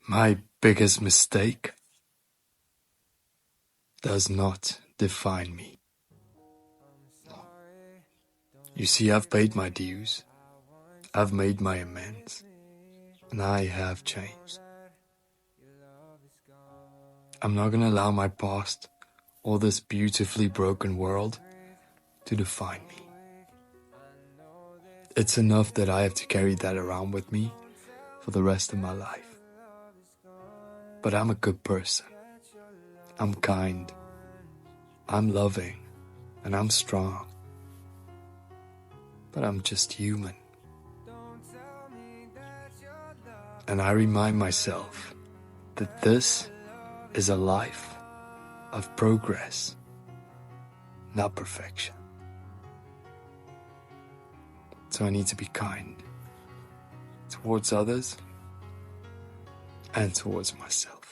My biggest mistake does not define me. You see, I've paid my dues, I've made my amends, and I have changed. I'm not gonna allow my past or this beautifully broken world to define me. It's enough that I have to carry that around with me for the rest of my life. But I'm a good person. I'm kind. I'm loving. And I'm strong. But I'm just human. And I remind myself that this is a life of progress, not perfection. So I need to be kind towards others and towards myself.